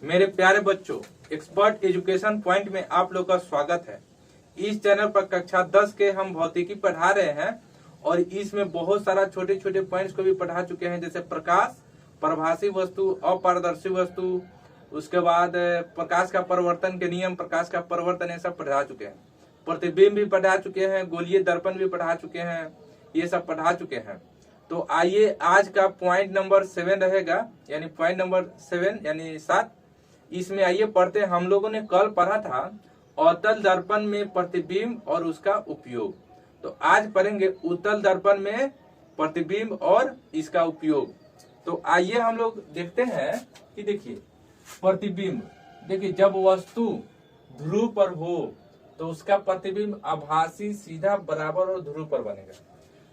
मेरे प्यारे बच्चों, एक्सपर्ट एजुकेशन पॉइंट में आप लोग का स्वागत है। इस चैनल पर कक्षा 10 के हम भौतिकी पढ़ा रहे हैं और इसमें बहुत सारा छोटे छोटे पॉइंट्स को भी पढ़ा चुके हैं, जैसे प्रकाश, प्रभासी वस्तु, अपारदर्शी वस्तु, उसके बाद प्रकाश का परिवर्तन के नियम, प्रकाश का परिवर्तन, ये सब पढ़ा चुके हैं। प्रतिबिंब भी पढ़ा चुके हैं, गोलीय दर्पण भी पढ़ा चुके हैं, ये सब पढ़ा चुके हैं। तो आइए आज का पॉइंट नंबर 7 रहेगा, यानी पॉइंट नंबर 7 यानी 7। इसमें आइए पढ़ते हैं। हम लोगों ने कल पढ़ा था अवतल दर्पण में प्रतिबिंब और उसका उपयोग। तो आज पढ़ेंगे उत्तल दर्पण में प्रतिबिंब और इसका उपयोग। तो आइए हम लोग देखते हैं कि देखिए प्रतिबिंब, देखिए जब वस्तु ध्रुव पर हो तो उसका प्रतिबिंब आभासी, सीधा, बराबर और ध्रुव पर बनेगा।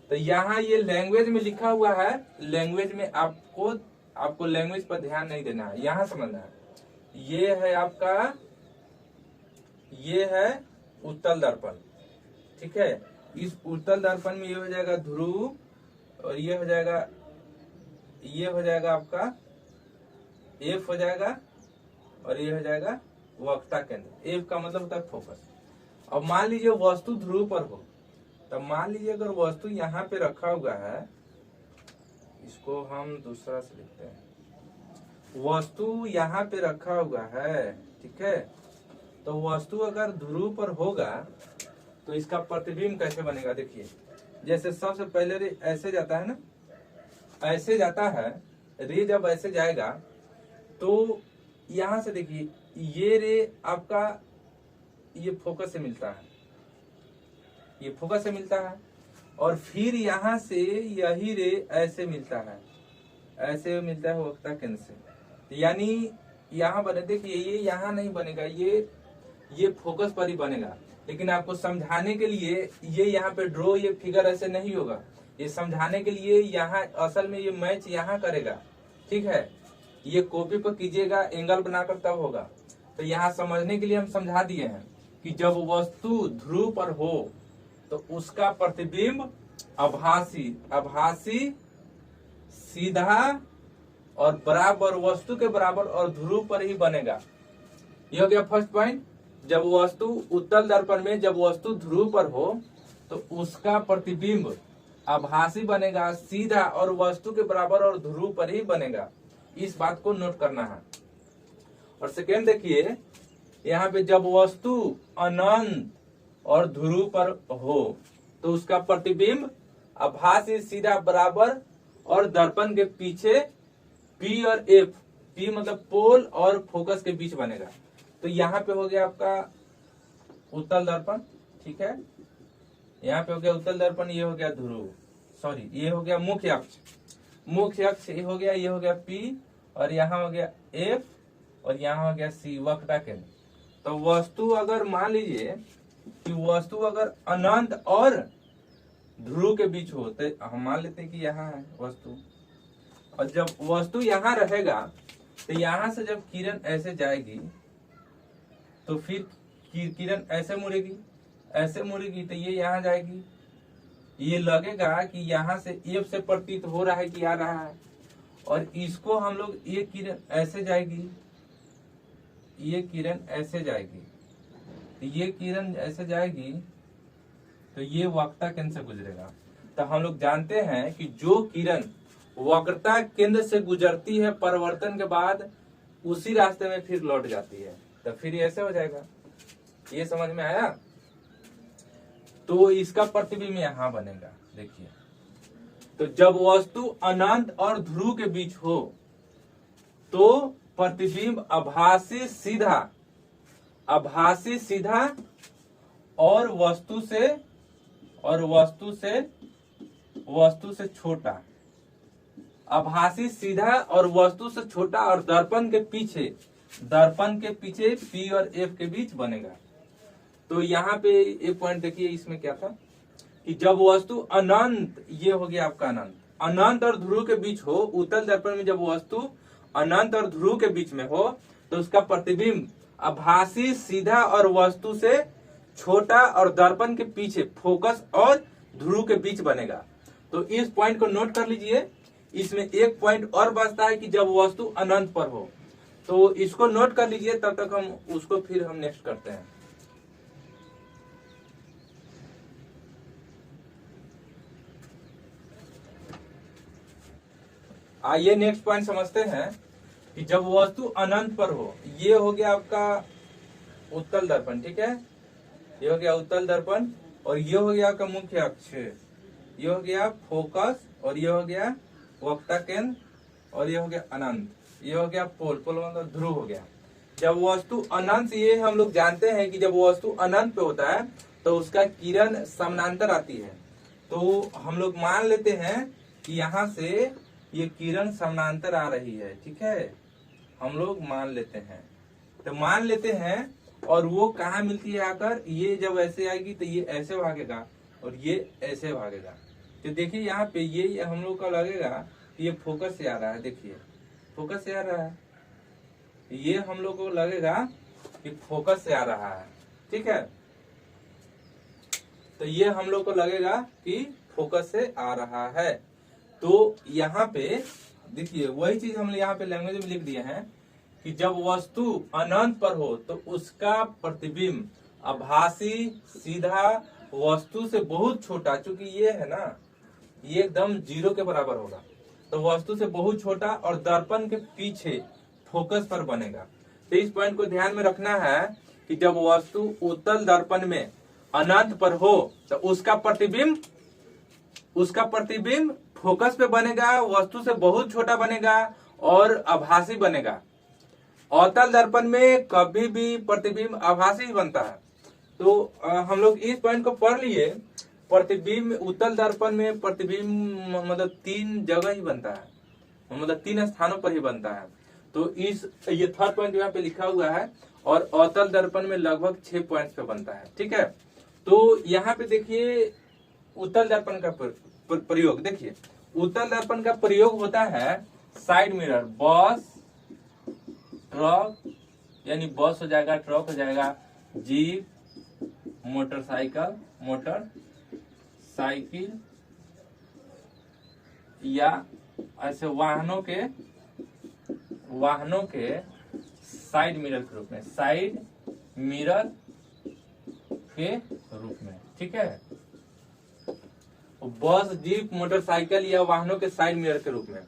तो यहाँ ये लैंग्वेज में लिखा हुआ है, लैंग्वेज में आपको लैंग्वेज पर ध्यान नहीं देना है, यहाँ समझना है। ये है आपका, ये है उत्तल दर्पण, ठीक है। इस उत्तल दर्पण में ये हो जाएगा ध्रुव और ये हो जाएगा आपका एफ हो जाएगा और ये हो जाएगा वक्रता केंद्र। एफ का मतलब होता है फोकस। अब मान लीजिए वस्तु ध्रुव पर हो, तो मान लीजिए अगर वस्तु यहाँ पे रखा हुआ है, इसको हम दूसरा से लिखते हैं, वस्तु यहाँ पे रखा हुआ है, ठीक है। तो वस्तु अगर ध्रुव पर होगा तो इसका प्रतिबिंब कैसे बनेगा? देखिए जैसे सबसे पहले रे ऐसे जाता है ना, ऐसे जाता है रे, जब ऐसे जाएगा तो यहाँ से देखिए ये रे आपका ये फोकस से मिलता है, ये फोकस से मिलता है और फिर यहाँ से यही रे ऐसे मिलता है, ऐसे मिलता है वक्रता केंद्र से। यानी यहाँ बने, देखिए ये यहाँ नहीं बनेगा, ये फोकस पर ही बनेगा। लेकिन आपको समझाने के लिए ये यहाँ पे ड्रॉ, ये फिगर ऐसे नहीं होगा, ये समझाने के लिए यहाँ असल में ये मैच यहाँ करेगा, ठीक है। ये कॉपी पर कीजिएगा, एंगल बनाकर तब होगा। तो यहाँ समझने के लिए हम समझा दिए हैं कि जब वस्तु ध्रुव पर हो तो उसका प्रतिबिंब आभासी, सीधा और बराबर, वस्तु के बराबर और ध्रुव पर ही बनेगा। यह हो गया फर्स्ट पॉइंट। जब वस्तु उत्तल दर्पण में जब वस्तु ध्रुव पर हो तो उसका प्रतिबिंब आभासी बनेगा, सीधा और वस्तु के बराबर और ध्रुव पर ही बनेगा। इस बात को नोट करना है। और सेकेंड देखिए, यहाँ पे जब वस्तु अनंत और ध्रुव पर हो तो उसका प्रतिबिंब आभासी, सीधा, बराबर और दर्पण के पीछे P और F, P मतलब पोल और फोकस के बीच बनेगा। तो यहाँ पे हो गया आपका उत्तल दर्पण, ठीक है। यहाँ पे हो गया उत्तल दर्पण, ये हो गया ध्रुव, सॉरी ये हो गया मुख्य अक्ष, मुख्य अक्ष ये हो गया P और यहाँ हो गया F और यहाँ हो गया C, वक्रता केंद्र। तो वस्तु अगर मान लीजिए कि वस्तु अगर अनंत और ध्रुव के बीच हो तो हम मान लेते हैं कि यहाँ है वस्तु, और जब वस्तु यहाँ रहेगा तो यहाँ से जब किरण ऐसे जाएगी तो फिर किरण ऐसे मुड़ेगी तो ये यहाँ जाएगी। ये लगेगा कि यहाँ से एफ से प्रतीत हो रहा है कि आ रहा है, और इसको हम लोग, ये किरण ऐसे जाएगी, ये किरण ऐसे जाएगी, तो ये किरण ऐसे जाएगी तो ये वक्रता केंद्र से गुजरेगा। तो हम लोग जानते हैं कि जो किरण वक्रता केंद्र से गुजरती है परिवर्तन के बाद उसी रास्ते में फिर लौट जाती है, तो फिर ऐसे हो जाएगा। ये समझ में आया? तो इसका प्रतिबिंब यहाँ बनेगा। देखिए, तो जब वस्तु अनंत और ध्रुव के बीच हो तो प्रतिबिंब आभासी, सीधा और वस्तु से छोटा, आभासी, सीधा और वस्तु से छोटा और दर्पण के पीछे P और F के बीच बनेगा। तो यहाँ पे एक पॉइंट देखिए, इसमें क्या था कि जब वस्तु अनंत, ये हो गया आपका अनंत और ध्रुव के बीच हो, उत्तल दर्पण में जब वस्तु अनंत और ध्रुव के बीच में हो तो उसका प्रतिबिंब आभासी, सीधा और वस्तु से छोटा और दर्पण के पीछे फोकस और ध्रुव के बीच बनेगा। तो इस पॉइंट को नोट कर लीजिए। इसमें एक पॉइंट और बचता है कि जब वस्तु अनंत पर हो तो इसको नोट कर लीजिए, तब तक हम उसको फिर हम नेक्स्ट करते हैं। आइए नेक्स्ट पॉइंट समझते हैं कि जब वस्तु अनंत पर हो, ये हो गया आपका उत्तल दर्पण, ठीक है, ये हो गया उत्तल दर्पण, और ये हो गया आपका मुख्य अक्ष, ये हो गया फोकस, और ये हो गया वक्ता केंद्र, और ये हो गया अनंत, ये हो गया पोल, पोल मतलब ध्रुव हो गया। जब वस्तु अनंत, ये हम लोग जानते हैं कि जब वस्तु अनंत पे होता है तो उसका किरण समानांतर आती है। तो हम लोग मान लेते हैं कि यहाँ से ये किरण समानांतर आ रही है, ठीक है, हम लोग मान लेते हैं, तो मान लेते हैं, और वो कहाँ मिलती है आकर, ये जब ऐसे आएगी तो ये ऐसे भागेगा और ये ऐसे भागेगा। तो देखिए यहाँ पे ये हम लोग का लगेगा कि ये फोकस से आ रहा है, देखिए फोकस से आ रहा है, ये हम लोग को लगेगा कि फोकस से आ रहा है, ठीक है, तो ये हम लोग को लगेगा कि फोकस से आ रहा है। तो यहाँ पे देखिए वही चीज हम यहाँ पे लैंग्वेज में लिख दिए हैं कि जब वस्तु अनंत पर हो तो उसका प्रतिबिंब आभासी सीधा वस्तु से बहुत छोटा, चूंकि ये है ना, ये एकदम 0 के बराबर होगा, तो वस्तु से बहुत छोटा और दर्पण के पीछे फोकस पर बनेगा। तो इस पॉइंट को ध्यान में रखना है कि जब वस्तु उत्तल दर्पण में अनंत पर हो तो उसका प्रतिबिंब फोकस पे बनेगा, वस्तु से बहुत छोटा बनेगा और आभासी बनेगा। अवतल दर्पण में कभी भी प्रतिबिंब आभासी ही बनता है। तो हम लोग इस पॉइंट को पढ़ लिए, प्रतिबिंब उत्तल दर्पण में प्रतिबिंब मतलब 3 जगह ही बनता है, मतलब 3 स्थानों पर ही बनता है। तो ये थर्ड पॉइंट यहाँ पे लिखा हुआ है, और अवतल दर्पण में लगभग 6 पॉइंट्स पे बनता है, ठीक है। तो यहाँ पे देखिए उत्तल दर्पण का प्रयोग, देखिए उत्तल दर्पण का प्रयोग होता है साइड मिरर, बस ट्रक, यानी बस हो जाएगा, ट्रक हो जाएगा, जीप, मोटरसाइकिल या ऐसे वाहनों के साइड मिरर के रूप में, ठीक है, बस, जीप, मोटरसाइकिल या वाहनों के साइड मिरर के रूप में।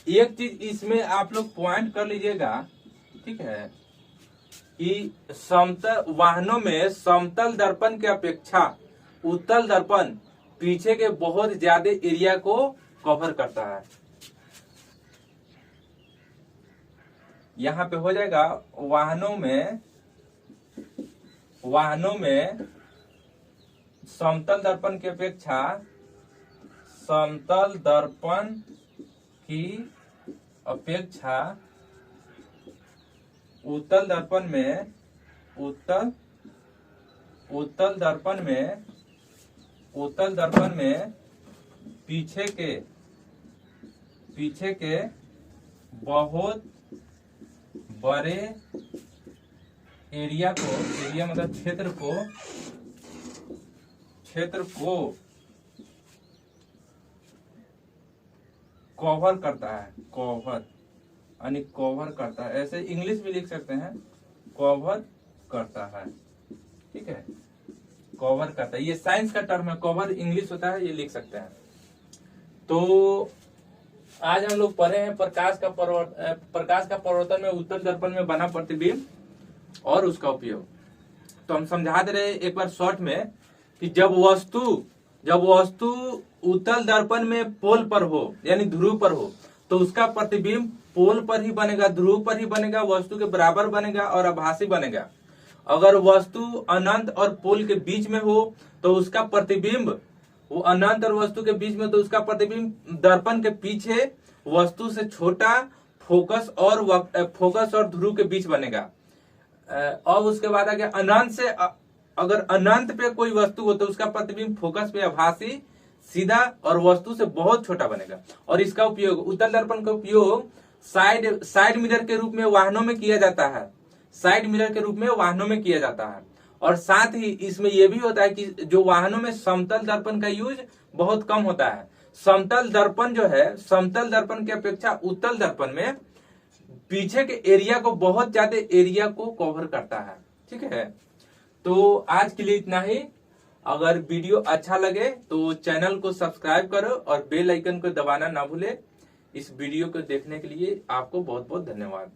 एक चीज इसमें आप लोग पॉइंट कर लीजिएगा, ठीक है, कि वाहनों में समतल दर्पण के अपेक्षा उत्तल दर्पण पीछे के बहुत ज्यादा एरिया को कवर करता है। यहाँ पे हो जाएगा वाहनों में समतल दर्पण की अपेक्षा समतल दर्पण की अपेक्षा उत्तल दर्पण में पीछे के बहुत बड़े एरिया मतलब क्षेत्र को कवर करता है, कवर करता है, ऐसे इंग्लिश भी लिख सकते हैं, कवर करता है, ठीक है, कवर करता है, ये साइंस का टर्म है, कवर इंग्लिश होता है, ये लिख सकते हैं। तो आज हम लोग पढ़े हैं प्रकाश का परावर्तन में उत्तल दर्पण में बना प्रतिबिंब और उसका उपयोग। तो हम समझा दे रहे एक बार शॉर्ट में कि जब वस्तु उत्तल दर्पण में पोल पर हो, यानी ध्रुव पर हो, तो उसका प्रतिबिंब पोल पर ही बनेगा, ध्रुव पर ही बनेगा, वस्तु के बराबर बनेगा और आभासी बनेगा। अगर वस्तु अनंत और पोल के बीच में हो तो उसका प्रतिबिंब, वो अनंत और वस्तु के बीच में, तो उसका प्रतिबिंब दर्पण के पीछे वस्तु से छोटा फोकस और ध्रुव के बीच बनेगा। और उसके बाद आगे अनंत से, अगर अनंत पे कोई वस्तु हो तो उसका प्रतिबिंब फोकस पे आभासी सीधा और वस्तु से बहुत छोटा बनेगा। और इसका उपयोग, उत्तल दर्पण का उपयोग साइड मिरर के रूप में वाहनों में किया जाता है, और साथ ही इसमें यह भी होता है कि जो वाहनों में समतल दर्पण का यूज बहुत कम होता है। समतल दर्पण जो है, समतल दर्पण की अपेक्षा उत्तल दर्पण में पीछे के एरिया को, बहुत ज्यादा एरिया को कवर करता है। ठीक है, तो आज के लिए इतना ही। अगर वीडियो अच्छा लगे तो चैनल को सब्सक्राइब करो और बेल आइकन को दबाना ना भूले। इस वीडियो को देखने के लिए आपको बहुत बहुत धन्यवाद।